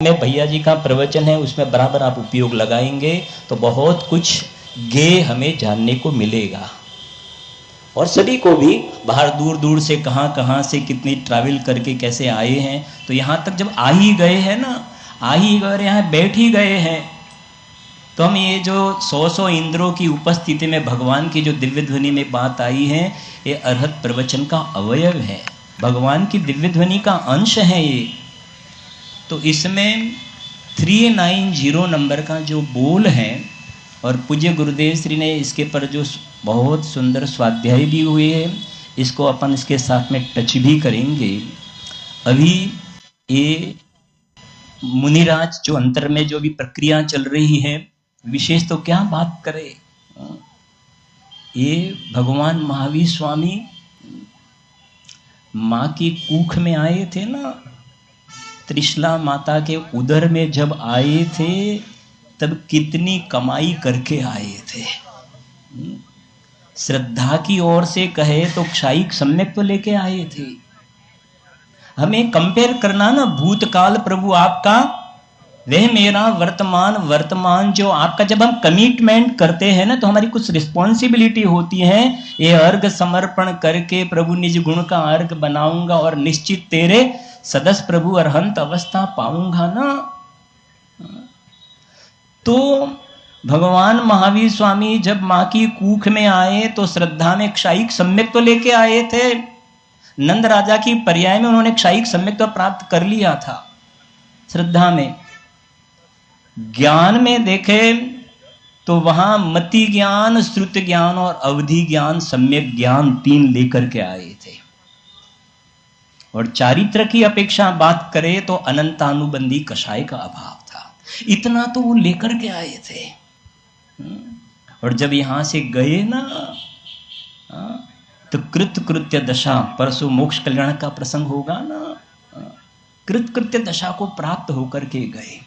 में भैया जी का प्रवचन है, उसमें बराबर आप उपयोग लगाएंगे तो बहुत कुछ गे हमें जानने को मिलेगा। और सभी को भी बाहर दूर दूर से कहाँ से कितनी ट्रैवल करके कैसे आए हैं, तो यहाँ तक जब आ ही गए हैं ना, आ ही गए, यहाँ बैठ ही गए हैं, तो हम ये जो 100 इंद्रों की उपस्थिति में भगवान की जो दिव्य ध्वनि में बात आई है, ये अर्हत प्रवचन का अवयव है, भगवान की दिव्य ध्वनि का अंश है ये। तो इसमें 390 नंबर का जो बोल है, और पूज्य गुरुदेव श्री ने इसके पर जो बहुत सुंदर स्वाध्याय भी हुए हैं, इसको अपन इसके साथ में टच भी करेंगे। अभी ये मुनिराज जो अंतर में जो भी प्रक्रिया चल रही है, विशेष तो क्या बात करें, ये भगवान महावीर स्वामी माँ की कूख में आए थे ना, त्रिशला माता के उदर में जब आए थे तब कितनी कमाई करके आए थे। श्रद्धा की ओर से कहे तो क्षायिक सम्यक तो लेके आए थे। हमें कंपेयर करना ना, भूतकाल प्रभु आपका, वह मेरा वर्तमान, वर्तमान जो आपका। जब हम कमिटमेंट करते हैं ना तो हमारी कुछ रिस्पॉन्सिबिलिटी होती है, ये अर्घ समर्पण करके प्रभु निज गुण का अर्घ बनाऊंगा और निश्चित तेरे सदस्य प्रभु अरहंत अवस्था पाऊंगा ना। तो भगवान महावीर स्वामी जब माँ की कूख में आए तो श्रद्धा में क्षायिक सम्यक तो लेके आए थे। नंद राजा की पर्याय में उन्होंने क्षायिक सम्यक तो प्राप्त कर लिया था। श्रद्धा में, ज्ञान में देखे तो वहां मति ज्ञान, श्रुत ज्ञान और अवधि ज्ञान, सम्यक ज्ञान 3 लेकर के आए थे। और चारित्र की अपेक्षा बात करें तो अनंतानुबंधी कषाय का अभाव था, इतना तो वो लेकर के आए थे। और जब यहां से गए ना तो कृत कृत्य दशा, परसों मोक्ष कल्याण का प्रसंग होगा ना, कृत कृत्य दशा को प्राप्त होकर के गए।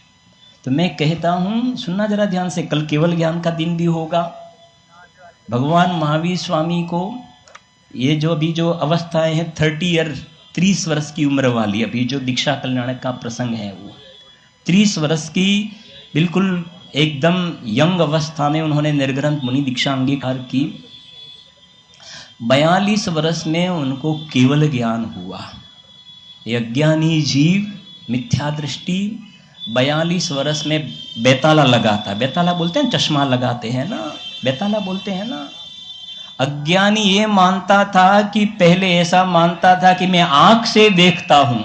तो मैं कहता हूं, सुनना जरा ध्यान से, कल केवल ज्ञान का दिन भी होगा। भगवान महावीर स्वामी को ये जो अभी जो अवस्थाएं हैं 30 वर्ष की उम्र वाली, अभी जो दीक्षा कल्याण का प्रसंग है वो 30 वर्ष की बिल्कुल एकदम यंग अवस्था में उन्होंने निर्ग्रंथ मुनि दीक्षा अंगीकार की। 42 वर्ष में उनको केवल ज्ञान हुआ। अज्ञानी जीव मिथ्या दृष्टि 42 वर्ष में बेताला लगाता, बेताला बोलते हैं, चश्मा लगाते हैं ना, बेताला बोलते हैं ना। अज्ञानी ये मानता था कि पहले ऐसा मानता था कि मैं आंख से देखता हूं,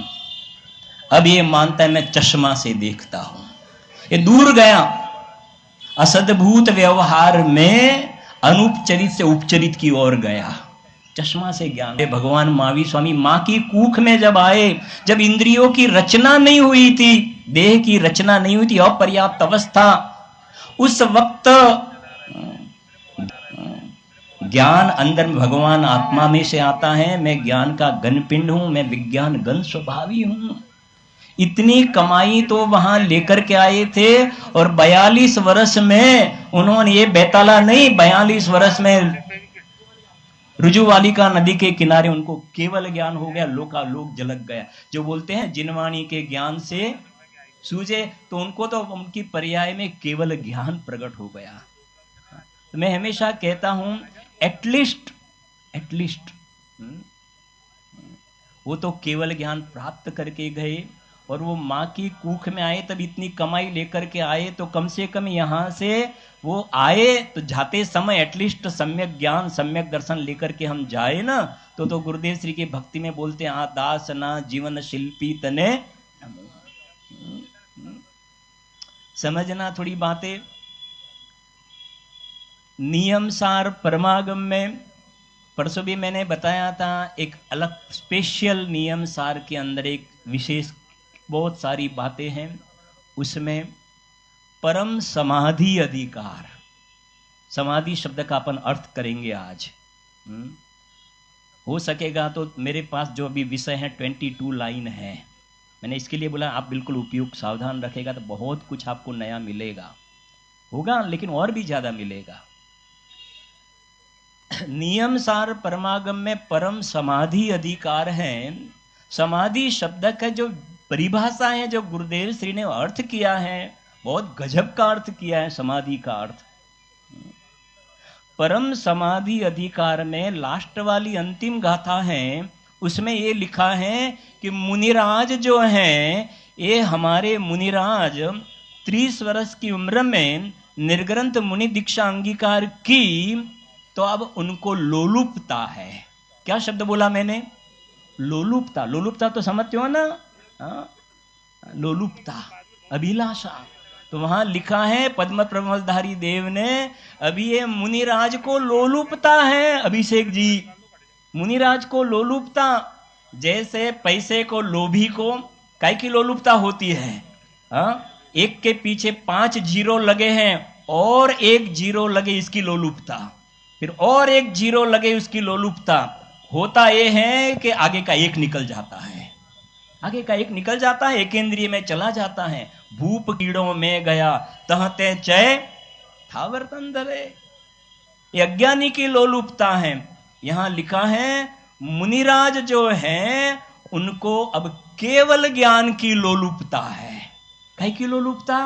अब ये मानता है मैं चश्मा से देखता हूं। ये दूर गया, असद्भूत व्यवहार में अनुपचरित से उपचरित की ओर गया, चश्मा से ज्ञान। भगवान महावीर स्वामी मां की कूख में जब आए, जब इंद्रियों की रचना नहीं हुई थी, देह की रचना नहीं हुई थी, अपर्याप्त अवस्था, उस वक्त ज्ञान अंदर में भगवान आत्मा में से आता है। मैं ज्ञान का घन पिंड हूं, मैं विज्ञान घन स्वभावी हूं। इतनी कमाई तो वहां लेकर के आए थे। और 42 वर्ष में उन्होंने ये बेताला नहीं, 42 वर्ष में रुजुवालिका नदी के किनारे उनको केवल ज्ञान हो गया, लोकालोक झलक गया। जो बोलते हैं जिनवाणी के ज्ञान से सूझे, तो उनको तो उनकी पर्याय में केवल ज्ञान प्रकट हो गया। तो मैं हमेशा कहता हूं एटलीस्ट वो तो केवल ज्ञान प्राप्त करके गए, और वो माँ की कूख में आए तब इतनी कमाई लेकर के आए, तो कम से कम यहां से वो आए तो जाते समय एटलीस्ट सम्यक ज्ञान सम्यक दर्शन लेकर के हम जाए ना। तो गुरुदेव श्री की भक्ति में बोलते हैं, दास ना जीवन शिल्पी तने। समझना थोड़ी बातें। नियम सार परमागम में परसों भी मैंने बताया था, एक अलग स्पेशल नियम सार के अंदर एक विशेष बहुत सारी बातें हैं। उसमें परम समाधि अधिकार, समाधि शब्द का अपन अर्थ करेंगे आज। हो सकेगा तो मेरे पास जो अभी विषय है 22 लाइन है, मैंने इसके लिए बोला आप बिल्कुल उपयुक्त सावधान रखेगा तो बहुत कुछ आपको नया मिलेगा, होगा लेकिन और भी ज्यादा मिलेगा। नियम सार परमागम में परम समाधि अधिकार है। समाधि शब्द का जो परिभाषा है जो गुरुदेव श्री ने अर्थ किया है, बहुत गजब का अर्थ किया है समाधि का अर्थ। परम समाधि अधिकार में लास्ट वाली अंतिम गाथा है, उसमें ये लिखा है कि मुनिराज जो हैं, ये हमारे मुनिराज 30 वर्ष की उम्र में निर्ग्रंथ मुनि दीक्षा अंगीकार की, तो अब उनको लोलुपता है। क्या शब्द बोला मैंने? लोलुपता। लोलुपता तो समझते हो ना? लोलुपता, अभिलाषा। तो वहां लिखा है पद्म प्रमलधारी देव ने, अभी ये मुनिराज को लोलुपता है। अभिषेक जी, मुनिराज को लोलुपता, जैसे पैसे को लोभी को काय की लोलुपता होती है। एक के पीछे 5 जीरो लगे हैं और 1 जीरो लगे, इसकी लोलुपता, फिर और 1 जीरो लगे, उसकी लोलुपता। होता यह है कि आगे का एक निकल जाता है, आगे का एक निकल जाता है, एक इंद्रिय में चला जाता है। भूप कीड़ों में गया तहते चय था वर्तन धरे, ये अज्ञानी की लोलुपता है। यहां लिखा है मुनिराज जो है उनको अब केवल ज्ञान की लोलुपता है। काय की लोलुपता?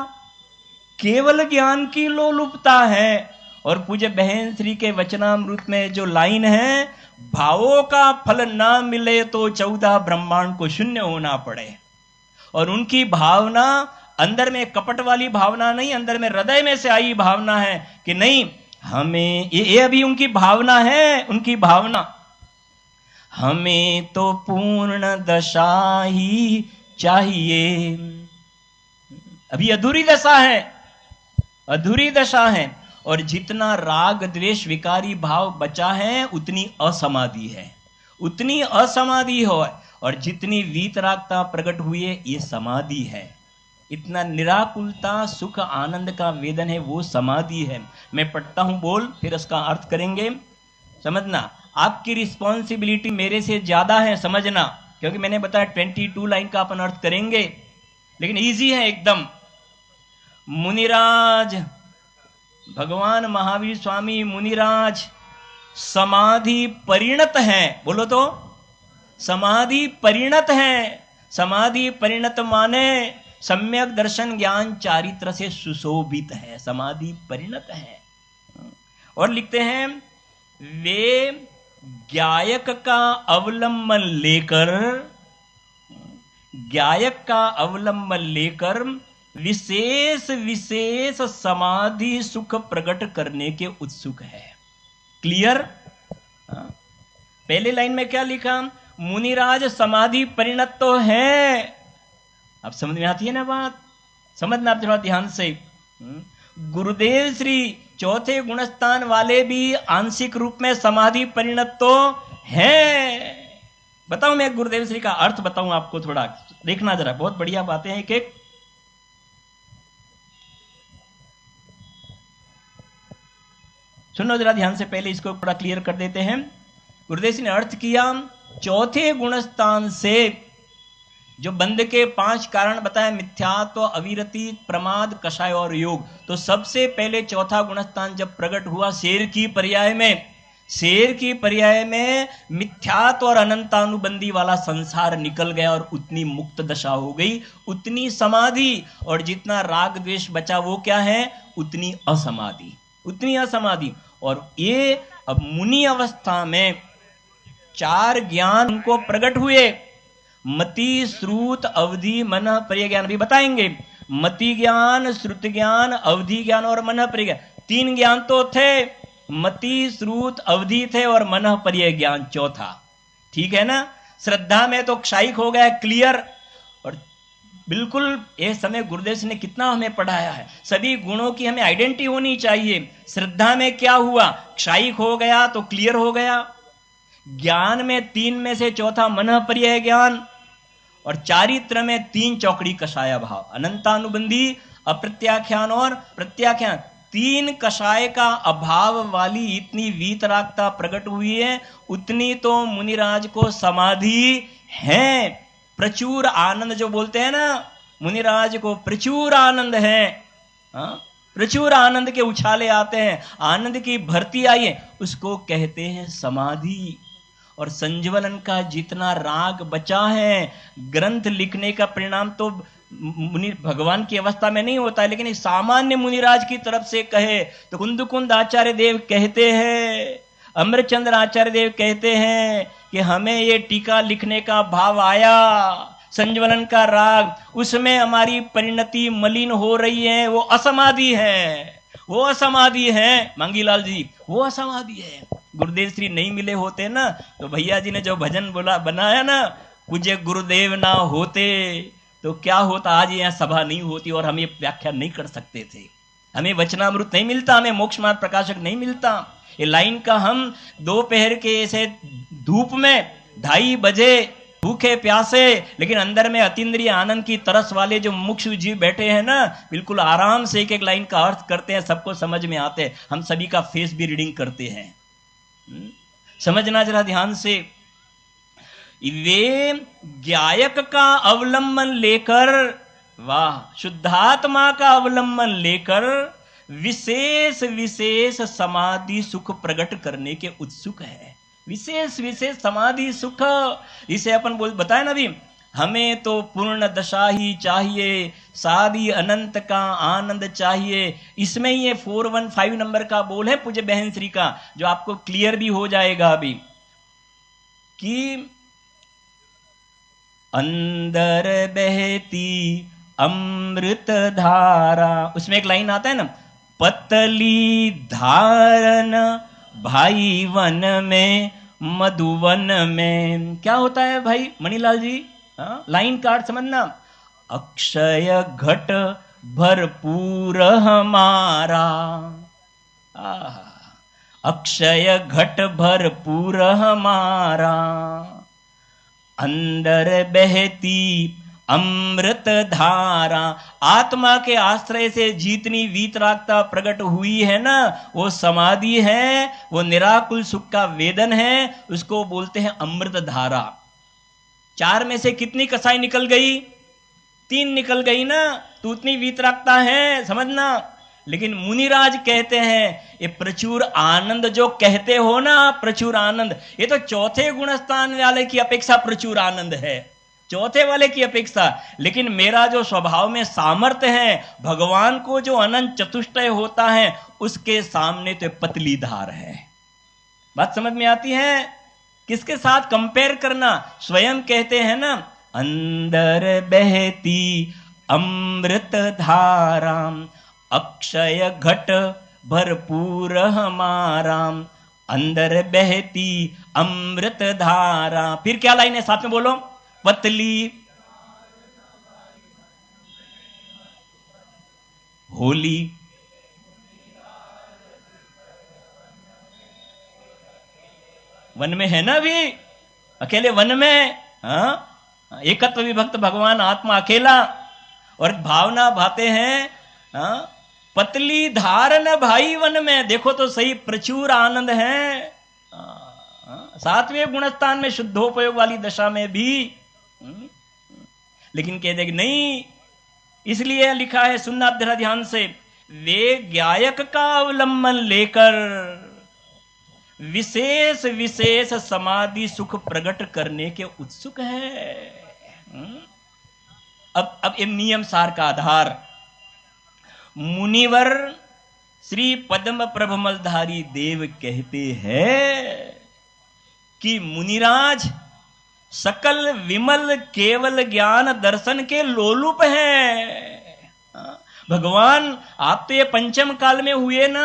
केवल ज्ञान की लोलुपता है। और पूज्य बहन श्री के वचनामृत में जो लाइन है, भावों का फल ना मिले तो 14 ब्रह्मांड को शून्य होना पड़े। और उनकी भावना अंदर में कपट वाली भावना नहीं, अंदर में हृदय में से आई भावना है कि नहीं हमें, ये अभी उनकी भावना है, उनकी भावना, हमें तो पूर्ण दशा ही चाहिए। अभी अधूरी दशा है, अधूरी दशा है। और जितना राग द्वेष विकारी भाव बचा है उतनी असमाधि है, उतनी असमाधि हो। और जितनी वीतरागता प्रकट हुई है ये समाधि है। इतना निराकुलता सुख आनंद का वेदन है, वो समाधि है। मैं पढ़ता हूं बोल, फिर उसका अर्थ करेंगे। समझना, आपकी रिस्पॉन्सिबिलिटी मेरे से ज्यादा है समझना, क्योंकि मैंने बताया 22 लाइन का अपन अर्थ करेंगे, लेकिन इजी है एकदम। मुनिराज, भगवान महावीर स्वामी मुनिराज समाधि परिणत है। बोलो तो, समाधि परिणत है। समाधि परिणत माने सम्यक दर्शन ज्ञान चारित्र से सुशोभित है, समाधि परिणत है। और लिखते हैं वे गायक का अवलंबन लेकर, गायक का अवलंबन लेकर विशेष विशेष समाधि सुख प्रकट करने के उत्सुक है। क्लियर? पहले लाइन में क्या लिखा? मुनिराज समाधि परिणत तो है। अब समझ में आती है ना बात? समझना आप थोड़ा ध्यान से। गुरुदेव श्री चौथे गुणस्थान वाले भी आंशिक रूप में समाधि परिणत तो है। बताऊं मैं गुरुदेव श्री का अर्थ बताऊं आपको, थोड़ा देखना जरा, बहुत बढ़िया बातें हैं एक एक। सुनो जरा ध्यान से, पहले इसको थोड़ा क्लियर कर देते हैं। गुरुदेव जी ने अर्थ किया, चौथे गुणस्थान से जो बंद के 5 कारण बताए, मिथ्यात्व, अविरति, प्रमाद, कषाय और योग, तो सबसे पहले चौथा गुणस्थान जब प्रकट हुआ शेर की पर्याय में, शेर की पर्याय में मिथ्यात्व और अनंतानुबंधी वाला संसार निकल गया और उतनी मुक्त दशा हो गई, उतनी समाधि। और जितना राग द्वेष बचा वो क्या है? उतनी असमाधि, उतनी असमाधि। और ये अब मुनि अवस्था में 4 ज्ञान उनको प्रकट हुए, मति, श्रुत, अवधि, मन, पर्य ज्ञान भी बताएंगे। मति ज्ञान, श्रुत ज्ञान, अवधि ज्ञान और मन पर्य ज्ञान, 3 ज्ञान तो थे, मति, श्रुत, अवधि थे और मन पर्य ज्ञान चौथा। ठीक है ना? श्रद्धा में तो क्षायिक हो गया, क्लियर। और बिल्कुल ये समय गुरुदेव ने कितना हमें पढ़ाया है, सभी गुणों की हमें आइडेंटिटी होनी चाहिए। श्रद्धा में क्या हुआ? क्षायिक हो गया तो क्लियर हो गया। ज्ञान में 3 में से चौथा मन पर्य ज्ञान, और चारित्र में 3 चौकड़ी कषाय भाव, अनंतानुबंधी, अप्रत्याख्यान और प्रत्याख्यान। 3 कषाय का अभाव वाली इतनी वीतरागता प्रकट हुई है, उतनी तो मुनिराज को समाधि है। प्रचुर आनंद जो बोलते हैं ना, मुनिराज को प्रचुर आनंद है। प्रचुर आनंद के उछाले आते हैं, आनंद की भरती आई है, उसको कहते हैं समाधि। और संज्वलन का जितना राग बचा है, ग्रंथ लिखने का परिणाम तो मुनि भगवान की अवस्था में नहीं होता है, लेकिन सामान्य मुनिराज की तरफ से कहे तो कुंद आचार्य देव कहते हैं, अमरचंद्र आचार्य देव कहते हैं कि हमें ये टीका लिखने का भाव आया, संज्वलन का राग, उसमें हमारी परिणति मलिन हो रही है, वो असमाधि है, वो असमाधि है मांगीलाल जी, वो असमाधि है। गुरुदेव श्री नहीं मिले होते ना तो भैया जी ने जो भजन बोला बनाया ना, पूज्य गुरुदेव ना होते तो क्या होता, आज यहाँ सभा नहीं होती और हम ये व्याख्या नहीं कर सकते थे, हमें वचनामृत नहीं मिलता, हमें मोक्ष मार्ग प्रकाशक नहीं मिलता। ये लाइन का हम दोपहर के ऐसे धूप में 2:30 बजे भूखे प्यासे, लेकिन अंदर में अतीन्द्रिय आनंद की तरस वाले जो मुक्ष जीव बैठे हैं ना, बिल्कुल आराम से एक एक लाइन का अर्थ करते हैं, सबको समझ में आते हैं, हम सभी का फेस भी रीडिंग करते हैं। समझना जरा ध्यान से, वे गायक का अवलंबन लेकर, वाह, शुद्धात्मा का अवलंबन लेकर विशेष विशेष समाधि सुख प्रकट करने के उत्सुक है। विशेष विशेष समाधि सुख, इसे अपन बताए ना अभी, हमें तो पूर्ण दशा ही चाहिए, सादी अनंत का आनंद चाहिए। इसमें ये 415 नंबर का बोल है पूज्य बहन श्री का, जो आपको क्लियर भी हो जाएगा अभी, कि अंदर बहती अमृत धारा, उसमें एक लाइन आता है ना, पतली धारन भाई वन में मधुवन में। क्या होता है भाई मणिलाल जी? लाइन का अर्थ समझना, अक्षय घट भरपूर हमारा, अक्षय घट भरपूर हमारा, अंदर बहती अमृत धारा। आत्मा के आश्रय से जितनी वीतरागता प्रकट हुई है ना, वो समाधि है, वो निराकुल सुख का वेदन है, उसको बोलते हैं अमृत धारा। 4 में से कितनी कसाई निकल गई? 3 निकल गई ना, तो उतनी वीतरागता है, समझना। लेकिन मुनिराज कहते हैं ये प्रचुर आनंद जो कहते हो ना, प्रचुर आनंद, ये तो चौथे गुणस्थान वाले की अपेक्षा प्रचुर आनंद है, चौथे वाले की अपेक्षा। लेकिन मेरा जो स्वभाव में सामर्थ्य है, भगवान को जो अनंत चतुष्टय होता है, उसके सामने तो पतली धार है। बात समझ में आती है? किसके साथ कंपेयर करना? स्वयं कहते हैं ना, अंदर बहती अमृत धारा, अक्षय घट भरपूर हमारा, अंदर बहती अमृत धारा। फिर क्या लाइन है, साथ में बोलो, पतली होली वन में है ना, भी अकेले वन में, एकत्व विभक्त भगवान आत्मा अकेला, और भावना भाते हैं पतली धारन भाई वन में। देखो तो सही, प्रचुर आनंद है, 7वें गुणस्थान में शुद्धोपयोग वाली दशा में भी। लेकिन कह देगा नहीं, इसलिए लिखा है, सुनना जरा ध्यान से, वे गायक का अवलंबन लेकर विशेष विशेष समाधि सुख प्रकट करने के उत्सुक है। अब ये नियम सार का आधार, मुनिवर श्री पद्म प्रभमलधारी देव कहते हैं कि मुनिराज सकल विमल केवल ज्ञान दर्शन के लोलुप हैं। भगवान आप तो ये पंचम काल में हुए ना,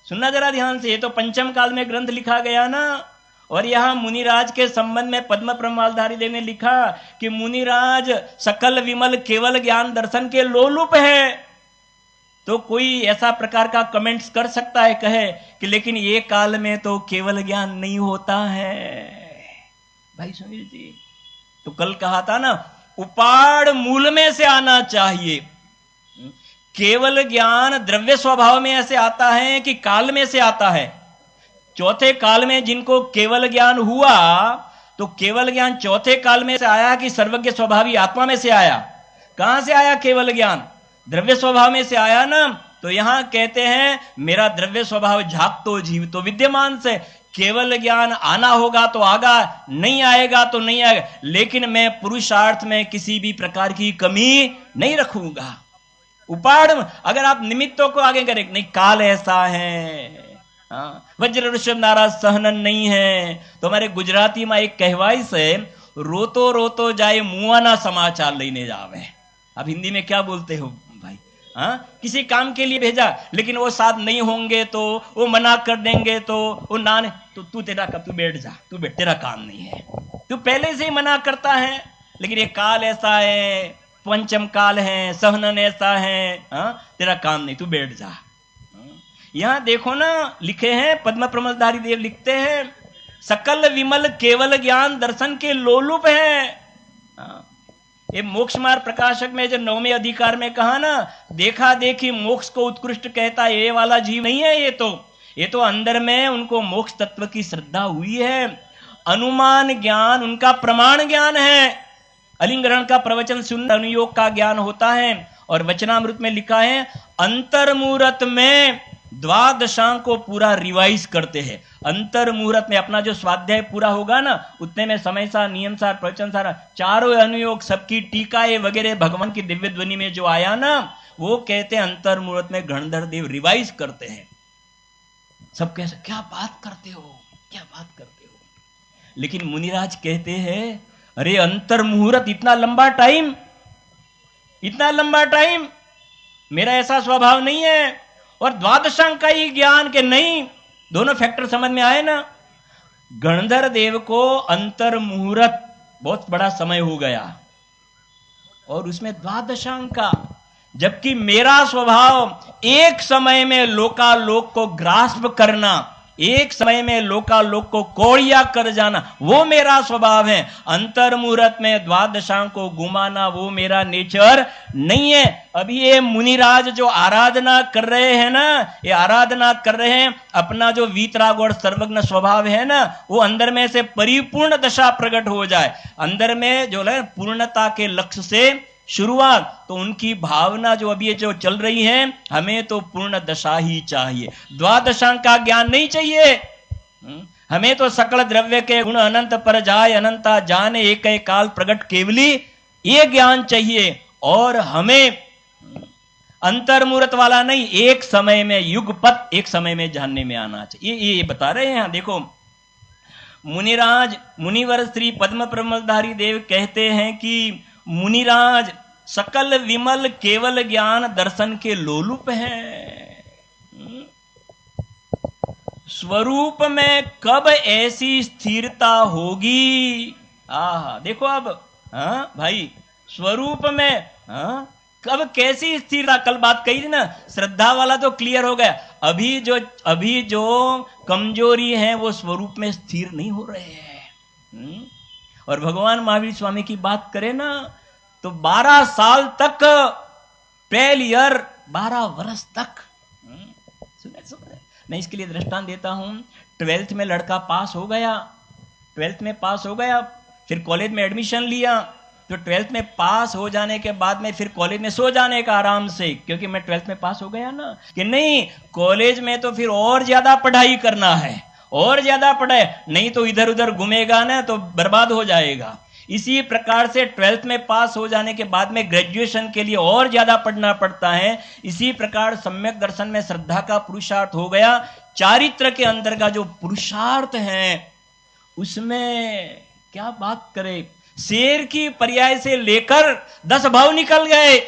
सुनना जरा ध्यान से, ये तो पंचम काल में ग्रंथ लिखा गया ना, और यहां मुनिराज के संबंध में पद्म प्रमालधारी देव ने लिखा कि मुनिराज सकल विमल केवल ज्ञान दर्शन के लोलुप है। तो कोई ऐसा प्रकार का कमेंट्स कर सकता है, कहे कि लेकिन ये काल में तो केवल ज्ञान नहीं होता है। भाई सुनील जी, तो कल कहा था ना, उपाड़ मूल में से आना चाहिए। केवल ज्ञान द्रव्य स्वभाव में ऐसे आता है कि काल में से आता है। चौथे काल में जिनको केवल ज्ञान हुआ, तो केवल ज्ञान चौथे काल में से आया कि सर्वज्ञ स्वभावी आत्मा में से आया? कहां से आया केवल ज्ञान? द्रव्य स्वभाव में से आया ना। तो यहां कहते हैं मेरा द्रव्य स्वभाव झाक तो जीव तो विद्यमान से, केवल ज्ञान आना होगा तो आगा, नहीं आएगा तो नहीं आएगा, लेकिन मैं पुरुषार्थ में किसी भी प्रकार की कमी नहीं रखूंगा। उपाड़ अगर आप निमित्तों को आगे करें, नहीं काल ऐसा है, हाँ, वज्र ऋषभ नाराज सहनन नहीं है, तो हमारे गुजराती में एक कहवाई से रोतो रोतो जाए मुआना समाचार लेने जावे। आप हिंदी में क्या बोलते हो भाई? हाँ, किसी काम के लिए भेजा, लेकिन वो साथ नहीं होंगे तो, वो मना कर देंगे तो, वो ना तो तू बैठ जा, तू बैठ, तेरा काम नहीं है, तू पहले से ही मना करता है। लेकिन ये काल ऐसा है, पंचम काल है, सहनन ऐसा है, हाँ, तेरा काम नहीं, तू बैठ जा। यहां देखो ना, लिखे हैं पद्म प्रमलधारी देव लिखते हैं, सकल विमल केवल ज्ञान दर्शन के लोलुप है। ये मोक्ष मार्ग प्रकाशक में जो 9वें अधिकार में कहा ना, देखा देखी मोक्ष को उत्कृष्ट कहता ये वाला जीव नहीं है। ये तो अंदर में उनको मोक्ष तत्व की श्रद्धा हुई है। अनुमान ज्ञान उनका प्रमाण ज्ञान है। अलिंगरण का प्रवचन सुन अनुयोग का ज्ञान होता है। और वचनामृत में लिखा है, अंतर मुहूर्त में द्वादशांग को पूरा रिवाइज करते हैं। अंतर मुहूर्त में अपना जो स्वाध्याय पूरा होगा ना, उतने में समय सार, नियम सार, प्रवचन सार, चारों अनुयोग, सबकी टीकाएं वगैरह भगवान की दिव्य ध्वनि में जो आया ना, वो कहते हैं अंतर मुहूर्त में गणधर देव रिवाइज करते हैं। सब कैसे, क्या बात करते हो, क्या बात करते हो। लेकिन मुनिराज कहते हैं, अरे अंतर मुहूर्त इतना लंबा टाइम, इतना लंबा टाइम, मेरा ऐसा स्वभाव नहीं है। और द्वादशांग का ही ज्ञान के नहीं, दोनों फैक्टर समझ में आए ना। गणधर देव को अंतर मुहूर्त बहुत बड़ा समय हो गया, और उसमें द्वादशांग का, जबकि मेरा स्वभाव एक समय में लोकालोक को ग्रास्प करना, एक समय में लोकालोक को कोड़िया कर जाना, वो मेरा स्वभाव है। अंतर मुहूर्त में द्वादशांग को घुमाना वो मेरा नेचर नहीं है। अभी ये मुनिराज जो आराधना कर रहे हैं ना, ये आराधना कर रहे हैं अपना जो वीतराग और सर्वज्ञ स्वभाव है ना, वो अंदर में से परिपूर्ण दशा प्रकट हो जाए। अंदर में जो है पूर्णता के लक्ष्य से शुरुआत, तो उनकी भावना जो अभी जो चल रही है, हमें तो पूर्ण दशा ही चाहिए, द्वादशांग का ज्ञान नहीं चाहिए। हमें तो सकल द्रव्य के गुण अनंत पर जाए, अनंता जाने एक काल प्रकट केवली, ये ज्ञान चाहिए। और हमें अंतर मुहूर्त वाला नहीं, एक समय में युगपत, एक समय में जानने में आना चाहिए। ये बता रहे हैं। देखो, मुनिराज मुनिवर श्री पद्म प्रमलधारी देव कहते हैं कि मुनिराज सकल विमल केवल ज्ञान दर्शन के लोलुप हैं। स्वरूप में कब ऐसी स्थिरता होगी? देखो अब, हाँ भाई, स्वरूप में कब कैसी स्थिरता, कल बात कही थी ना, श्रद्धा वाला तो क्लियर हो गया। अभी जो कमजोरी है वो स्वरूप में स्थिर नहीं हो रहे हैं। और भगवान महावीर स्वामी की बात करें ना, तो 12 साल तक पहल ईयर, 12 वर्ष तक सुने। मैं इसके लिए दृष्टांत देता हूं। 12th में लड़का पास हो गया, 12th में पास हो गया, फिर कॉलेज में एडमिशन लिया, तो 12th में पास हो जाने के बाद में फिर कॉलेज में सो जाने का आराम से, क्योंकि मैं 12th में पास हो गया ना, कि नहीं कॉलेज में तो फिर और ज्यादा पढ़ाई करना है, और ज्यादा पढ़ाई, नहीं तो इधर उधर घूमेगा ना तो बर्बाद हो जाएगा। इसी प्रकार से 12th में पास हो जाने के बाद में ग्रेजुएशन के लिए और ज्यादा पढ़ना पड़ता है। इसी प्रकार सम्यक दर्शन में श्रद्धा का पुरुषार्थ हो गया। चारित्र के अंदर का जो पुरुषार्थ है, उसमें क्या बात करें, शेर की पर्याय से लेकर 10 भाव निकल गए,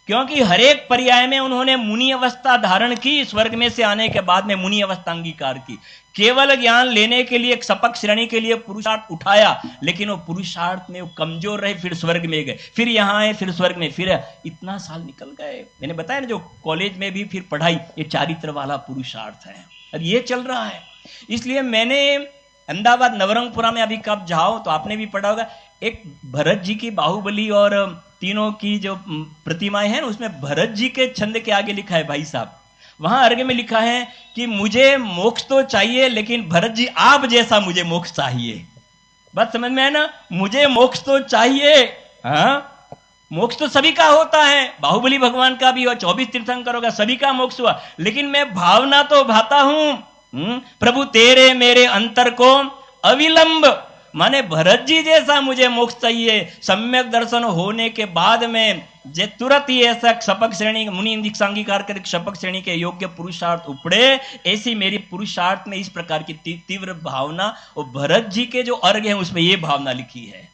क्योंकि हर एक पर्याय में उन्होंने मुनि अवस्था धारण की, स्वर्ग में से आने के बाद में मुनि अवस्था अंगीकार की। केवल ज्ञान लेने के लिए, एक सपक श्रेणी के लिए पुरुषार्थ उठाया, लेकिन वो पुरुषार्थ में वो कमजोर रहे, फिर स्वर्ग में गए, फिर यहाँ आए, फिर स्वर्ग में, फिर इतना साल निकल गए। मैंने बताया ना, जो कॉलेज में भी फिर पढ़ाई, ये चारित्र वाला पुरुषार्थ है, अब ये चल रहा है। इसलिए मैंने अहमदाबाद नवरंगपुरा में अभी कब जाओ तो आपने भी पढ़ा होगा, एक भरत जी की बाहुबली और तीनों की जो प्रतिमाएं हैं, उसमें भरत जी के छंद के आगे लिखा है, भाई साहब, वहां अर्घ्य में लिखा है कि मुझे मोक्ष तो चाहिए, लेकिन भरत जी आप जैसा मुझे मोक्ष चाहिए। बात समझ में है ना, मुझे मोक्ष तो चाहिए। हाँ, मोक्ष तो सभी का होता है, बाहुबली भगवान का भी हुआ, 24 तीर्थंकरों का, सभी का मोक्ष हुआ, लेकिन मैं भावना तो भाता हूं प्रभु तेरे मेरे अंतर को अविलंब, माने भरत जी जैसा मुझे मोक्ष चाहिए। सम्यक दर्शन होने के बाद में जे तुरंत ही ऐसा शपक श्रेणी मुनि दीक्षा अंगीकार कर शपक श्रेणी के योग्य पुरुषार्थ उपड़े, ऐसी मेरी पुरुषार्थ में इस प्रकार की तीव्र भावना, और भरत जी के जो अर्घ है उसमें ये भावना लिखी है।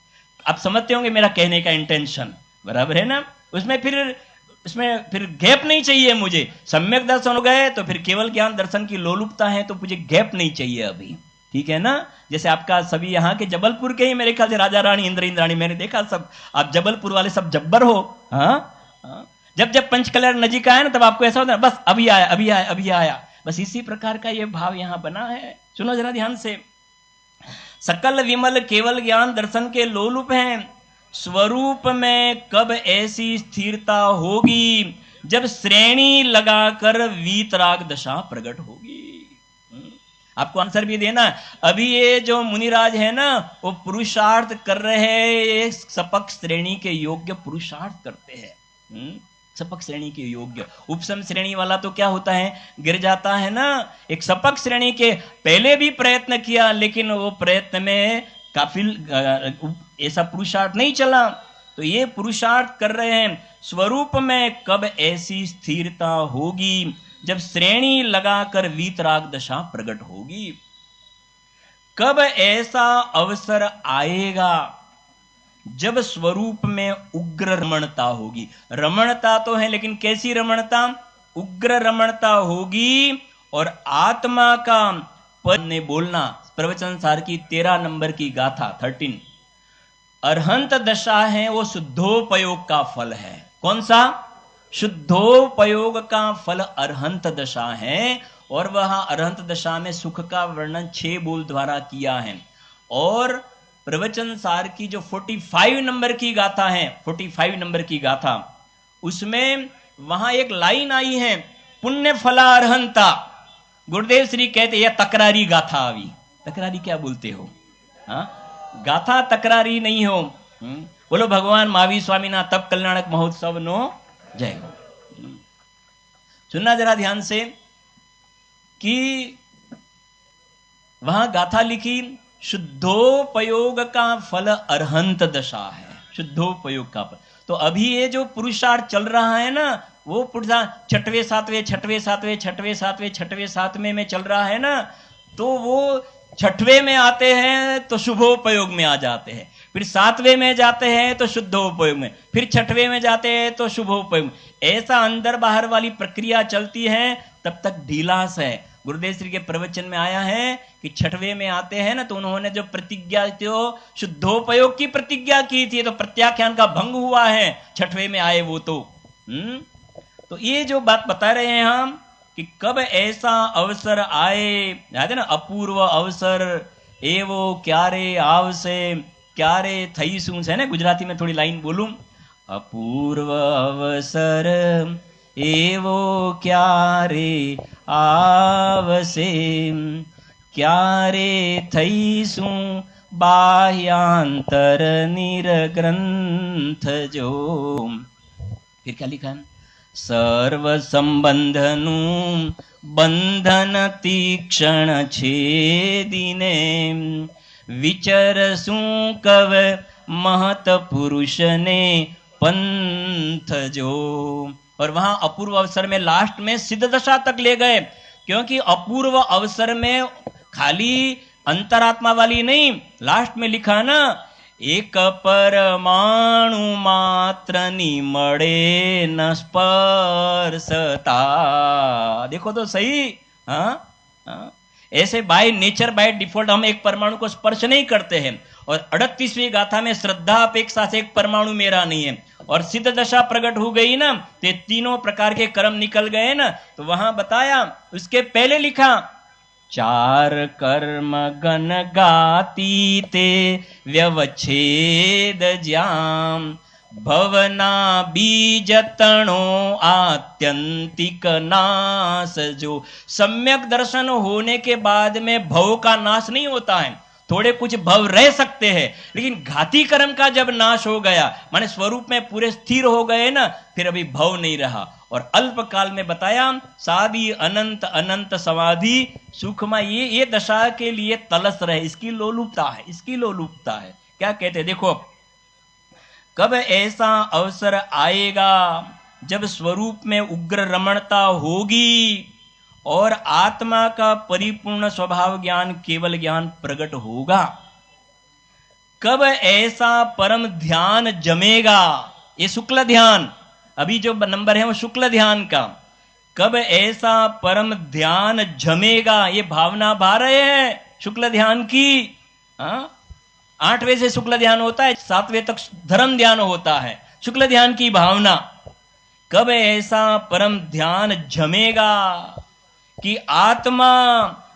आप समझते होंगे मेरा कहने का इंटेंशन, बराबर है ना। उसमें फिर गैप नहीं चाहिए मुझे। सम्यक दर्शन हो गए तो फिर केवल ज्ञान दर्शन की लोलुपता है, तो मुझे गैप नहीं चाहिए अभी, ठीक है ना। जैसे आपका सभी यहाँ के जबलपुर के ही मेरे ख्याल से राजा रानी इंद्राणी मैंने देखा, सब आप जबलपुर वाले सब जब्बर हो। हाँ, जब पंचकलर नजीक आया ना तब आपको ऐसा होता है बस अभी आया अभी आया अभी आया, बस इसी प्रकार का ये भाव यहां बना है। सुनो जरा ध्यान से, सकल विमल केवल ज्ञान दर्शन के लोलुप हैं, स्वरूप में कब ऐसी स्थिरता होगी जब श्रेणी लगाकर वीतराग दशा प्रकट होगी। आपको आंसर भी देना। अभी ये जो मुनिराज है ना वो पुरुषार्थ कर रहे हैं, सपक श्रेणी के योग्य पुरुषार्थ करते हैं। सपक श्रेणी के योग्य, उपसम श्रेणी वाला तो क्या होता है, गिर जाता है ना। एक सपक श्रेणी के पहले भी प्रयत्न किया लेकिन वो प्रयत्न में काफिल ऐसा पुरुषार्थ नहीं चला, तो ये पुरुषार्थ कर रहे हैं। स्वरूप में कब ऐसी स्थिरता होगी जब श्रेणी लगाकर वीतराग दशा प्रकट होगी। कब ऐसा अवसर आएगा जब स्वरूप में उग्र रमणता होगी। रमणता तो है लेकिन कैसी रमणता, उग्र रमणता होगी। और आत्मा का पद ने बोलना, प्रवचन सार की 13 नंबर की गाथा 13, अरहंत दशा है वो शुद्धोपयोग का फल है। कौन सा, शुद्धोपयोग का फल अरहंत दशा है। और वह अरहंत दशा में सुख का वर्णन 6 बोल द्वारा किया है। और प्रवचन सार की जो 45 नंबर की गाथा है, 45 नंबर की गाथा, उसमें वहां एक लाइन आई है, पुण्य फला अरहंता। गुरुदेव श्री कहते यह तकरारी गाथा आवी। तकरारी क्या बोलते हो, गाथा तकरारी नहीं हो। बोलो भगवान महावीर स्वामी ना तप कल्याणक महोत्सव नो जय हो। सुनना जरा ध्यान से कि वहां गाथा लिखी, शुद्धोपयोग का फल अरहंत दशा है। शुद्धोपयोग का फल, तो अभी ये जो पुरुषार्थ चल रहा है ना, वो पुरुषार्थ छठवें सातवें में चल रहा है ना, तो वो छठवें में आते हैं तो शुभोपयोग में आ जाते हैं, फिर 7वें में जाते हैं तो शुद्धोपयोग में, फिर 6वें में जाते हैं तो शुभोपयोग में। ऐसा अंदर बाहर वाली प्रक्रिया चलती है, तब तक ढीलास है। गुरुदेव श्री के प्रवचन में आया है कि 6वें में आते हैं ना, तो उन्होंने जो प्रतिज्ञा जो शुद्धोपयोग की प्रतिज्ञा की थी, तो प्रत्याख्यान का भंग हुआ है, 6वें में आए वो तो ये जो बात बता रहे हैं हम कि कब ऐसा अवसर आए, याद है ना, अपूर्व अवसर एवो क्यारे आवसे, क्यारे थई सूं है ना, गुजराती में थोड़ी लाइन बोलूं, अपूर्व अवसर एवो क्यारे आवसे, क्यारे थई सूं बाह्यांतर निरग्रंथ जो। फिर क्या लिखा है, सर्व संबंधनु बंधन तीक्षण छेदिने, विचरसू कव महत पुरुष ने पंथ जो। और वहां अपूर्व अवसर में लास्ट में सिद्ध दशा तक ले गए, क्योंकि अपूर्व अवसर में खाली अंतरात्मा वाली नहीं, लास्ट में लिखा ना, एक परमाणु मात्र निमड़े न स्पर्शता। देखो तो सही, ऐसे बाय नेचर बाय डिफॉल्ट हम एक परमाणु को स्पर्श नहीं करते हैं। और 38वीं गाथा में श्रद्धा अपेक्षा से एक परमाणु मेरा नहीं है। और सिद्ध दशा प्रकट हो गई ना, तो तीनों प्रकार के कर्म निकल गए ना, तो वहां बताया, उसके पहले लिखा, 4 कर्म गण गाती ते व्यवच्छेद ज्याम, भवना बीज तणो आत्यंतिक नाश जो। सम्यक दर्शन होने के बाद में भव का नाश नहीं होता है, थोड़े कुछ भव रह सकते हैं, लेकिन घाती कर्म का जब नाश हो गया, माने स्वरूप में पूरे स्थिर हो गए ना, फिर अभी भव नहीं रहा। और अल्प काल में बताया सादी अनंत अनंत समाधि सुखमा, ये दशा के लिए तलस रहे, इसकी लोलुपता है, इसकी लोलुपता है। क्या कहते हैं देखो, कब ऐसा अवसर आएगा जब स्वरूप में उग्र रमणता होगी और आत्मा का परिपूर्ण स्वभाव ज्ञान केवल ज्ञान प्रकट होगा। कब ऐसा परम ध्यान जमेगा, ये शुक्ल ध्यान, अभी जो नंबर है वो शुक्ल ध्यान का। कब ऐसा परम ध्यान जमेगा, ये भावना भा रहे हैं शुक्ल ध्यान की। 8वें से शुक्ल ध्यान होता है, 7वें तक धर्म ध्यान होता है, शुक्ल ध्यान की भावना। कब ऐसा परम ध्यान जमेगा कि आत्मा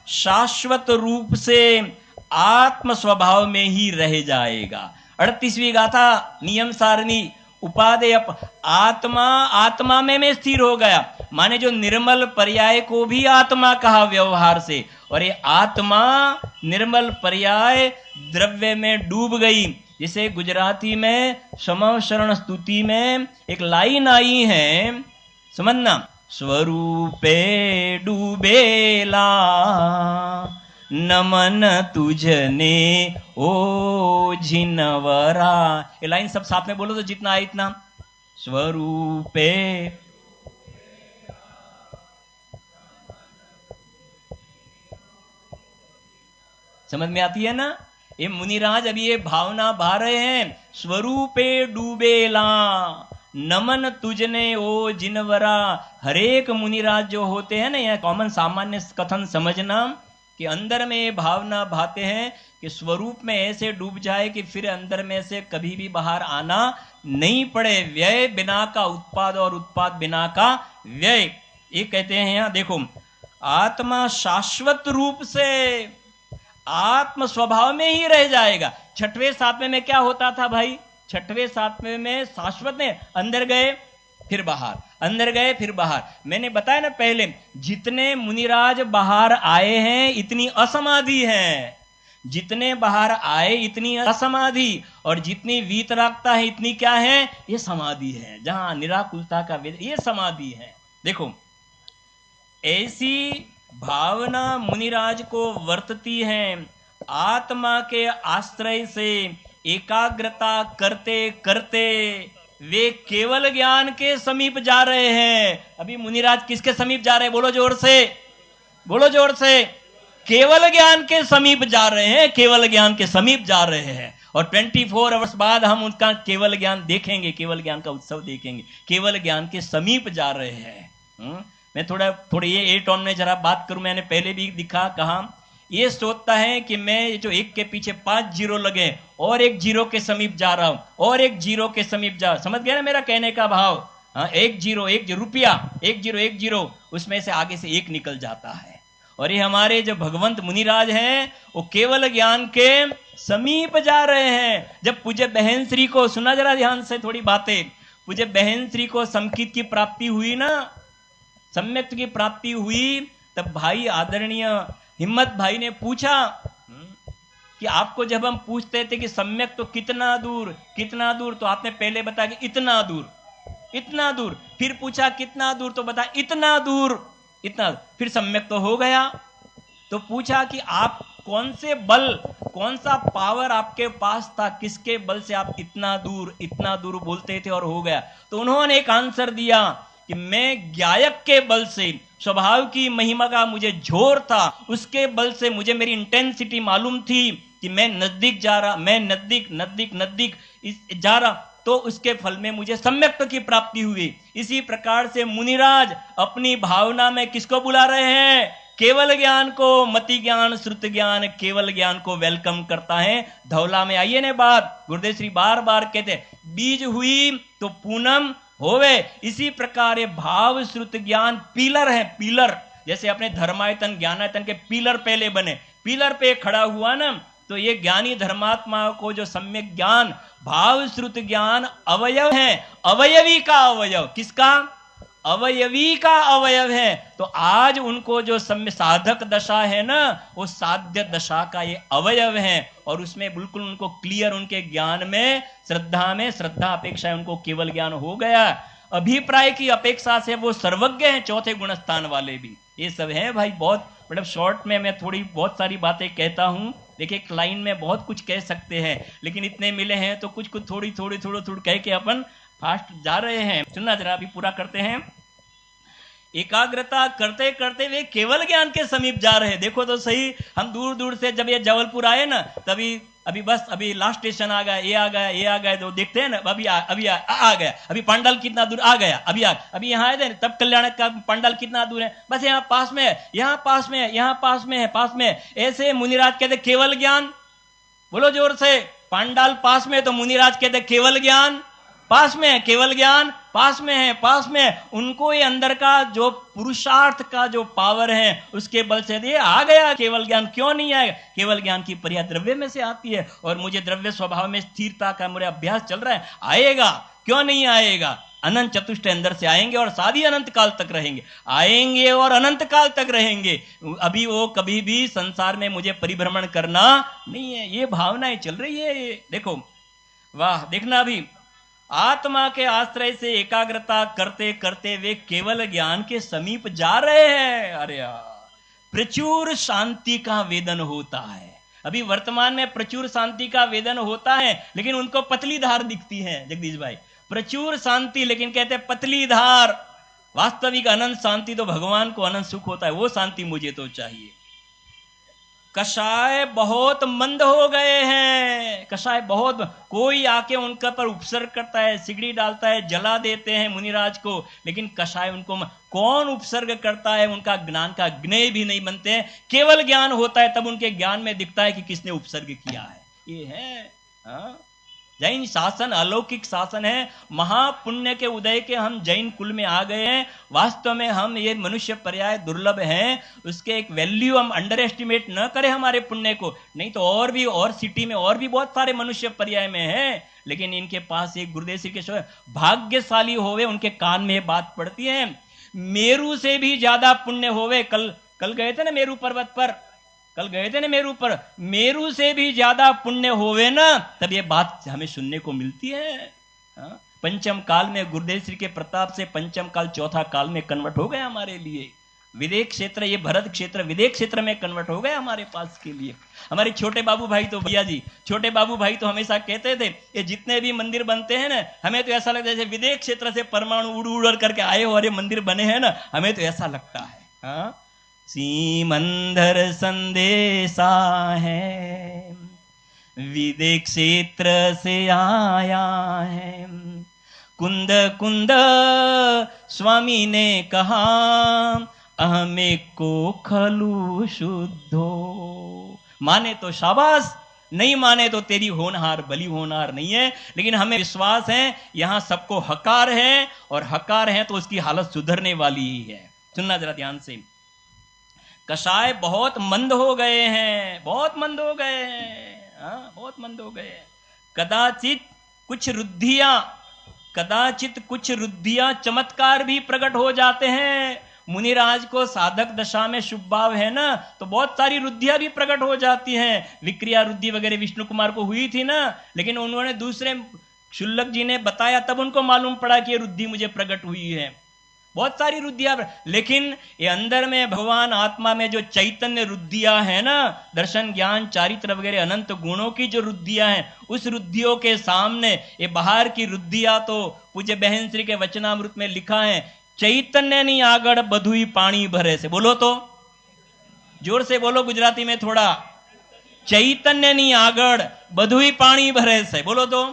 शाश्वत रूप से आत्म स्वभाव में ही रह जाएगा। 38वीं गाथा नियम सारणी उपादेय आत्मा, आत्मा में स्थिर हो गया, माने जो निर्मल पर्याय को भी आत्मा कहा व्यवहार से, और ये आत्मा निर्मल पर्याय द्रव्य में डूब गई। जिसे गुजराती में समव शरण स्तुति में एक लाइन आई है, समझना, स्वरूपे डूबेला नमन तुझने ओ जिनवरा। ये लाइन सब साथ में बोलो तो जितना आए इतना। स्वरूपे, समझ में आती है ना? ये मुनिराज अभी ये भावना भा रहे हैं, स्वरूपे डूबेला नमन तुझने ओ जिनवरा। हरेक मुनिराज जो होते हैं ना, यह कॉमन सामान्य कथन समझना कि अंदर में ये भावना भाते हैं कि स्वरूप में ऐसे डूब जाए कि फिर अंदर में से कभी भी बाहर आना नहीं पड़े। व्यय बिना का उत्पाद और उत्पाद बिना का व्यय, ये कहते हैं यहां देखो, आत्मा शाश्वत रूप से आत्म स्वभाव में ही रह जाएगा। 6वें 7वें में क्या होता था भाई? 6वें 7वें में शाश्वत ने अंदर गए फिर बाहर, अंदर गए फिर बाहर। मैंने बताया ना पहले, जितने मुनिराज बाहर आए हैं इतनी असमाधि है, जितने बाहर आए इतनी असमाधि, और जितनी वीतरागता है इतनी क्या है? ये समाधि है। जहां निराकुलता का वेद, ये समाधि है। देखो, ऐसी भावना मुनिराज को वर्तती है। आत्मा के आश्रय से एकाग्रता करते करते वे केवल ज्ञान के समीप जा रहे हैं। अभी मुनिराज किसके समीप जा रहे हैं? बोलो जोर से, बोलो जोर से। केवल ज्ञान के समीप जा रहे हैं, केवल ज्ञान के समीप जा रहे हैं। और 24 आवर्स बाद हम उनका केवल ज्ञान देखेंगे, केवल ज्ञान का उत्सव देखेंगे। केवल ज्ञान के समीप जा रहे हैं। मैं थोड़ा ये 8 ऑन में जरा बात करूं। मैंने पहले भी दिखा, कहा ये सोचता है कि मैं जो एक के पीछे 5 जीरो लगे और एक जीरो के समीप जा रहा हूं, और एक जीरो के समीप जा, समझ गया ना मेरा कहने का भाव? हाँ, एक जीरो रुपया, एक जीरो, उसमें से आगे से एक निकल जाता है। और ये हमारे जो भगवंत मुनिराज हैं वो केवल ज्ञान के समीप जा रहे हैं। जब पूज्य बहन श्री को, सुना जरा ध्यान से थोड़ी बातें, पूज्य बहन श्री को समकित की प्राप्ति हुई ना, सम्यक्त की प्राप्ति हुई, तब भाई आदरणीय हिम्मत भाई ने पूछा कि आपको जब हम पूछते थे कि सम्यक तो कितना दूर, कितना दूर, तो आपने पहले बताया कि इतना दूर, इतना दूर। फिर पूछा कितना दूर, तो बता इतना दूर, इतना। फिर सम्यक तो हो गया। तो पूछा कि आप कौन से बल, कौन सा पावर आपके पास था, किसके बल से आप इतना दूर बोलते थे और हो गया? तो उन्होंने एक आंसर दिया कि मैं ज्ञायक के बल से, स्वभाव की महिमा का मुझे जोर था, उसके बल से मुझे मेरी इंटेंसिटी मालूम थी कि मैं नजदीक जा रहा, मैं नजदीक जा रहा, तो उसके फल में मुझे सम्यक्त की प्राप्ति हुई। इसी प्रकार से मुनिराज अपनी भावना में किसको बुला रहे हैं? केवल ज्ञान को। मति ज्ञान, श्रुत ज्ञान, केवल ज्ञान को वेलकम करता है। धौला में आइए ने बात, गुरुदेव श्री बार बार कहते हैं, बीज हुई तो पूनम होवे। इसी प्रकार भाव श्रुत ज्ञान पिलर है, पिलर। जैसे अपने धर्मायतन ज्ञानायतन के पिलर पहले बने, पिलर पे खड़ा हुआ ना, तो ये ज्ञानी धर्मात्मा को जो सम्यक ज्ञान, भाव श्रुत ज्ञान अवयव है, अवयवी का अवयव। किसका? अवयवी का अवयव है। तो आज उनको जो साधक दशा है ना, वो साध्य दशा का ये अवयव है, और उसमें बिल्कुल उनको क्लियर, उनके ज्ञान में श्रद्धा अपेक्षा उनको केवल ज्ञान हो गया। अभिप्राय की अपेक्षा से वो सर्वज्ञ हैं, चौथे गुणस्थान वाले भी। ये सब है भाई, बहुत मतलब शॉर्ट में मैं बहुत सारी बातें कहता हूं। देखिए, एक लाइन में बहुत कुछ कह सकते हैं, लेकिन इतने मिले हैं तो कुछ थोड़ी कह के अपन फास्ट जा रहे हैं। सुनना जरा, अभी पूरा करते हैं। एकाग्रता करते करते वे केवल ज्ञान के समीप जा रहे हैं। देखो तो सही, हम दूर दूर से जब ये जबलपुर आए ना, तभी अभी लास्ट स्टेशन आ गया, ये आ गया, तो देखते हैं ना, अभी आ गया, अभी पंडाल कितना दूर आ गया, अभी यहाँ आए थे, तब कल्याण का पंडाल कितना दूर है, बस यहाँ पास में है, यहाँ पास में। ऐसे मुनिराज कहते केवल ज्ञान, बोलो जोर से, पंडाल पास में, तो मुनिराज कहते केवल ज्ञान पास में है, केवल ज्ञान पास में है। उनको ये अंदर का जो पुरुषार्थ का जो पावर है, उसके बल से ये आ गया केवल ज्ञान। क्यों नहीं आएगा? केवल ज्ञान की पर्याय द्रव्य में से आती है, और मुझे द्रव्य स्वभाव में स्थिरता का मेरा अभ्यास चल रहा है, आएगा, क्यों नहीं आएगा? अनंत चतुष्ट अंदर से आएंगे, और सादी अनंत काल तक रहेंगे, आएंगे और अनंत काल तक रहेंगे। अभी वो कभी भी संसार में मुझे परिभ्रमण करना नहीं है, ये भावनाएं चल रही है। ये देखो, वाह, देखना, अभी आत्मा के आश्रय से एकाग्रता करते करते वे केवल ज्ञान के समीप जा रहे हैं। अरे यार, प्रचुर शांति का वेदन होता है। अभी वर्तमान में प्रचुर शांति का वेदन होता है, लेकिन उनको पतली धार दिखती है। जगदीश भाई, प्रचुर शांति, लेकिन कहते हैं पतली धार। वास्तविक अनंत शांति तो भगवान को अनंत सुख होता है, वो शांति मुझे तो चाहिए। कषाय बहुत मंद हो गए हैं, कषाय बहुत, कोई आके उनका पर उपसर्ग करता है, सिगड़ी डालता है, जला देते हैं मुनिराज को, लेकिन कषाय उनको कौन उपसर्ग करता है? उनका ज्ञान का ज्ञेय भी नहीं बनते हैं। केवल ज्ञान होता है तब उनके ज्ञान में दिखता है कि किसने उपसर्ग किया है। ये है जैन शासन, अलौकिक शासन है। महापुण्य के उदय के हम जैन कुल में आ गए हैं। वास्तव में हम ये मनुष्य पर्याय दुर्लभ हैं, उसके एक वैल्यू हम अंडर एस्टिमेट न करें हमारे पुण्य को। नहीं तो और सिटी में और भी बहुत सारे मनुष्य पर्याय में हैं, लेकिन इनके पास एक गुरुदेव श्री कृष्ण भाग्यशाली होवे, उनके कान में बात पड़ती है। मेरू से भी ज्यादा पुण्य होवे। कल गए थे ना मेरू पर्वत पर, मेरू पर, मेरू से भी ज्यादा पुण्य होवे ना, तब ये बात हमें सुनने को मिलती है। पंचम काल में गुरुदेव श्री के प्रताप से पंचम काल चौथा काल में कन्वर्ट हो गया हमारे लिए। विदेक क्षेत्र, ये भरत क्षेत्र विदेक क्षेत्र में कन्वर्ट हो गया हमारे पास के लिए। हमारे छोटे बाबू भाई तो भैया जी, छोटे बाबू भाई तो हमेशा कहते थे, ये जितने भी मंदिर बनते हैं ना, हमें तो ऐसा लगता है जैसे विदेक क्षेत्र से परमाणु उड़ करके आए हो और ये मंदिर बने हैं ना, हमें तो ऐसा लगता है। सीमंदर संदेशा है, विदेक क्षेत्र से आया है। कुंद कुंद स्वामी ने कहा, अहमे को खलु शुद्धो। माने तो शाबाश, नहीं माने तो तेरी होनहार बली होनहार नहीं है। लेकिन हमें विश्वास है यहाँ सबको हकार है, और हकार है तो उसकी हालत सुधरने वाली ही है। सुनना जरा ध्यान से। कषाय बहुत मंद हो गए हैं, बहुत मंद हो गए हैं, बहुत मंद हो गए। कदाचित कुछ रुद्धियां चमत्कार भी प्रकट हो जाते हैं। मुनिराज को साधक दशा में शुभ भाव है ना, तो बहुत सारी रुद्धियां भी प्रकट हो जाती हैं। विक्रिया रुद्धि वगैरह विष्णु कुमार को हुई थी ना, लेकिन उन्होंने दूसरे शुल्लक जी ने बताया, तब उनको मालूम पड़ा कि ये रुद्धि मुझे प्रकट हुई है। बहुत सारी रुद्धियां, लेकिन ये अंदर में भगवान आत्मा में जो चैतन्य रुद्धियां है ना, दर्शन ज्ञान चारित्र वगैरह अनंत गुणों की जो रुद्धियां हैं, उस रुद्धियों के सामने ये बाहर की रुद्धियां, तो पूज्य बहन श्री के वचनामृत में लिखा है, चैतन्य नहीं आगड़ बधुई पानी भरे से। बोलो तो, जोर से बोलो गुजराती में थोड़ा, चैतन्य नहीं आगड़ बधुई पानी भरे से। बोलो तो,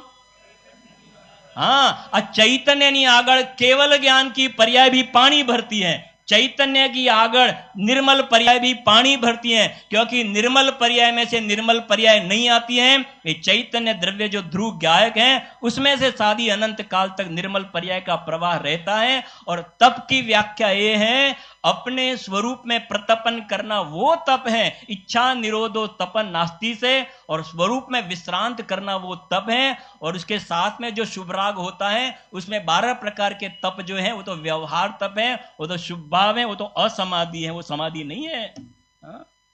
हाँ, चैतन्य नहीं आगड़ केवल ज्ञान की पर्याय भी पानी भरती है। चैतन्य की आगड़ निर्मल पर्याय भी पानी भरती है, क्योंकि निर्मल पर्याय में से निर्मल पर्याय नहीं आती है। ये चैतन्य द्रव्य जो ध्रुव गायक है उसमें से सादी अनंत काल तक निर्मल पर्याय का प्रवाह रहता है। और तप की व्याख्या ये है, अपने स्वरूप में प्रतपन करना वो तप है, इच्छा निरोधो तपन नास्ति से, और स्वरूप में विश्रांत करना वो तप है। और उसके साथ में जो शुभराग होता है उसमें 12 प्रकार के तप जो है वो तो व्यवहार तप है, वो तो शुभ भाव है, वो तो असमाधि है, वो समाधि नहीं है।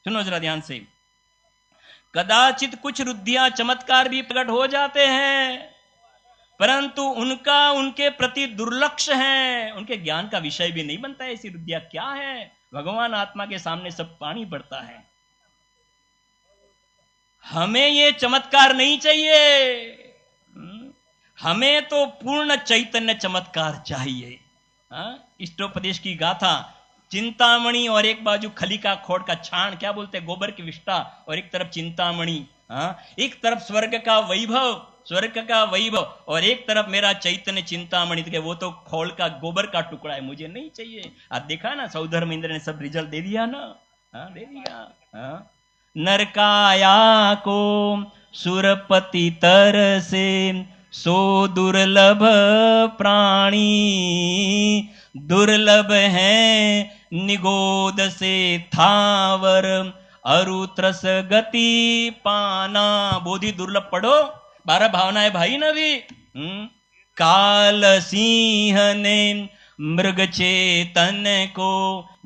सुनो जरा ध्यान से, कदाचित कुछ रुद्धियां चमत्कार भी प्रकट हो जाते हैं, परंतु उनका उनके प्रति दुर्लक्ष्य है, उनके ज्ञान का विषय भी नहीं बनता है। ऐसी रुद्धियां क्या है? भगवान आत्मा के सामने सब पानी पड़ता है। हमें ये चमत्कार नहीं चाहिए, हमें तो पूर्ण चैतन्य चमत्कार चाहिए। इष्टोपदेश की गाथा, चिंतामणि और एक बाजू खली का खोड़ का छान, क्या बोलते हैं, गोबर की विष्ठा, और एक तरफ चिंतामणि। एक तरफ स्वर्ग का वैभव और एक तरफ मेरा चैतन्य चिंतामणि, तो वो तो खोल का गोबर का टुकड़ा है, मुझे नहीं चाहिए। आप देखा ना, सौधर्म इंद्र ने सब रिजल्ट दे दिया ना, दे दिया। नरकाया को सुरपति तर से सो दुर्लभ प्राणी, दुर्लभ है निगोद से थावर अरुत्रस गति पाना। बोधि दुर्लभ पढ़ो, 12 भावनाएं भाई न भी। काल सिंह ने मृग चेतन को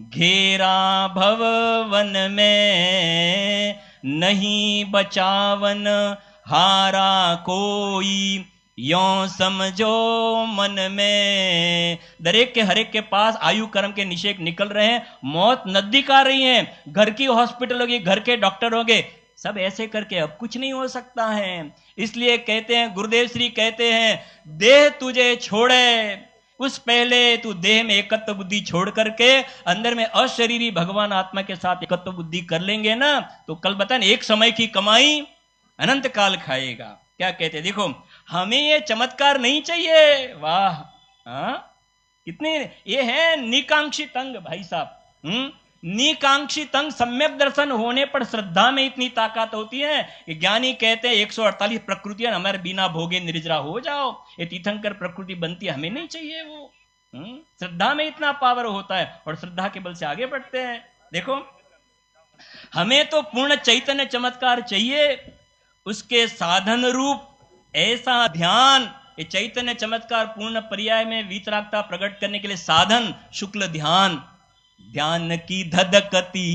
घेरा भवन में, नहीं बचावन हारा कोई यो समझो मन में। दरेक के हरेक के पास आयु कर्म के निषेक निकल रहे हैं, मौत नजदीक आ रही है, घर की हॉस्पिटल होगी, घर के डॉक्टर होंगे, सब ऐसे करके अब कुछ नहीं हो सकता है। इसलिए कहते हैं, गुरुदेव श्री कहते हैं, देह तुझे छोड़े उस पहले तू देह में एकत्व बुद्धि छोड़ करके अंदर में अशरीरी भगवान आत्मा के साथ एकत्व बुद्धि कर लेंगे ना, तो कल बता, एक समय की कमाई अनंत काल खाएगा। क्या कहते हैं, देखो हमें ये चमत्कार नहीं चाहिए। वाह, कितने ये है निकांक्षित अंग भाई साहब। निकांक्षित अंग सम्यक दर्शन होने पर श्रद्धा में इतनी ताकत होती है कि ज्ञानी कहते हैं 148 प्रकृतियां हमारे बिना भोगे निर्जरा हो जाओ। ये तीर्थंकर प्रकृति बनती है, हमें नहीं चाहिए वो। श्रद्धा में इतना पावर होता है और श्रद्धा के बल से आगे बढ़ते हैं। देखो हमें तो पूर्ण चैतन्य चमत्कार चाहिए, उसके साधन रूप ऐसा ध्यान। ये चैतन्य चमत्कार पूर्ण पर्याय में वीतरागता प्रकट करने के लिए साधन शुक्ल ध्यान। ध्यान की धधकती,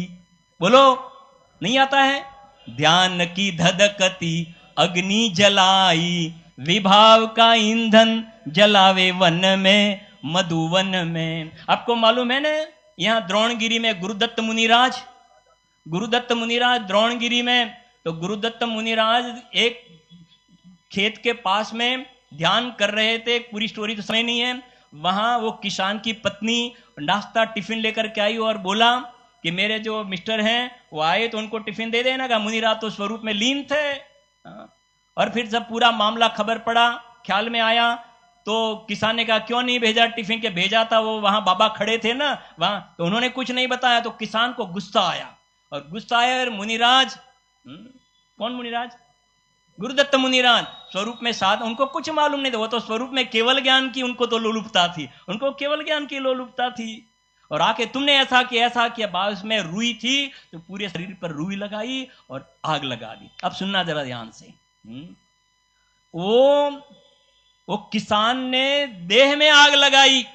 बोलो नहीं आता है, ध्यान की धधकती अग्नि जलाई, विभाव का ईंधन जलावे वन में मधुवन में। आपको मालूम है ना, यहां द्रोणगिरी में गुरुदत्त मुनिराज द्रोणगिरी में, तो गुरुदत्त मुनिराज एक खेत के पास में ध्यान कर रहे थे। पूरी स्टोरी तो समय नहीं है। वहां वो किसान की पत्नी नाश्ता टिफिन लेकर के आई और बोला कि मेरे जो मिस्टर हैं वो आए तो उनको टिफिन दे देना का। मुनिराज तो स्वरूप में लीन थे। और फिर जब पूरा मामला खबर पड़ा, ख्याल में आया, तो किसान ने कहा क्यों नहीं भेजा टिफिन, के भेजा था वो वहां बाबा खड़े थे ना वहां, तो उन्होंने कुछ नहीं बताया। तो किसान को गुस्सा आया, और गुस्सा आया और मुनिराज, कौन मुनिराज, गुरुदत्त मुनिराज स्वरूप में साथ, उनको कुछ मालूम नहीं था, वो तो स्वरूप में केवल ज्ञान की उनको तो लोलुपता थी, उनको केवल ज्ञान की लोलुपता थी। और आके तुमने ऐसा किया, बाद में रुई थी तो पूरे शरीर पर रुई लगाई और आग लगा दी। अब सुनना जरा ध्यान से। वो किसान ने देह में आग लगाई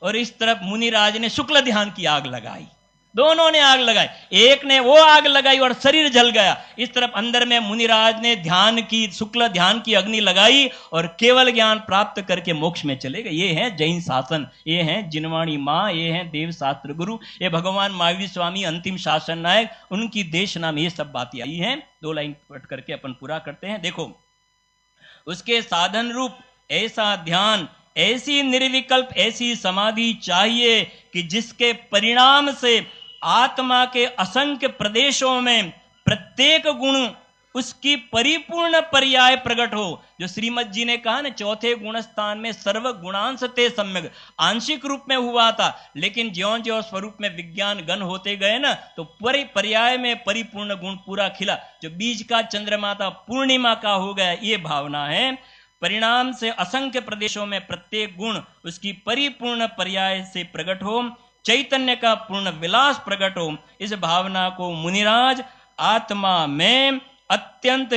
और इस तरफ मुनिराज ने शुक्ल ध्यान की आग लगाई। दोनों ने आग लगाई, एक ने वो आग लगाई और शरीर जल गया। इस तरफ अंदर में मुनिराज ने ध्यान की, शुक्ल ध्यान की अग्नि लगाई और केवल ज्ञान प्राप्त करके मोक्ष में चले गए। ये है जैन शासन, ये है जिनवाणी माँ, ये है देव शास्त्र गुरु, ये भगवान महावीर स्वामी अंतिम शासन नायक, उनकी देशना में ये सब बातें आई हैं। 2 लाइन पढ़ करके अपन पूरा करते हैं। देखो उसके साधन रूप ऐसा ध्यान, ऐसी निर्विकल्प ऐसी समाधि चाहिए कि जिसके परिणाम से आत्मा के असंख्य प्रदेशों में प्रत्येक गुण उसकी परिपूर्ण पर्याय प्रकट हो। जो श्रीमद जी ने कहा ना, चौथे गुण स्थान में सर्व गुणांश ते सम्यक, आंशिक रूप में हुआ था, लेकिन ज्यों ज्यों स्वरूप में विज्ञान गण होते गए ना, तो पर्याय में परिपूर्ण गुण पूरा खिला। जो बीज का चंद्रमा था, पूर्णिमा का हो गया, ये भावना है। परिणाम से असंख्य प्रदेशों में प्रत्येक गुण उसकी परिपूर्ण पर्याय से प्रकट हो, चैतन्य का पूर्ण विलास प्रकट हो। इस भावना को मुनिराज आत्मा में अत्यंत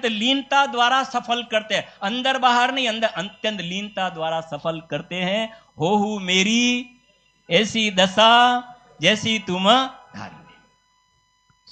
लीनता द्वारा सफल करते हैं। अंदर बाहर नहीं, अंदर अत्यंत लीनता द्वारा सफल करते हैं। हो मेरी ऐसी दशा जैसी तुम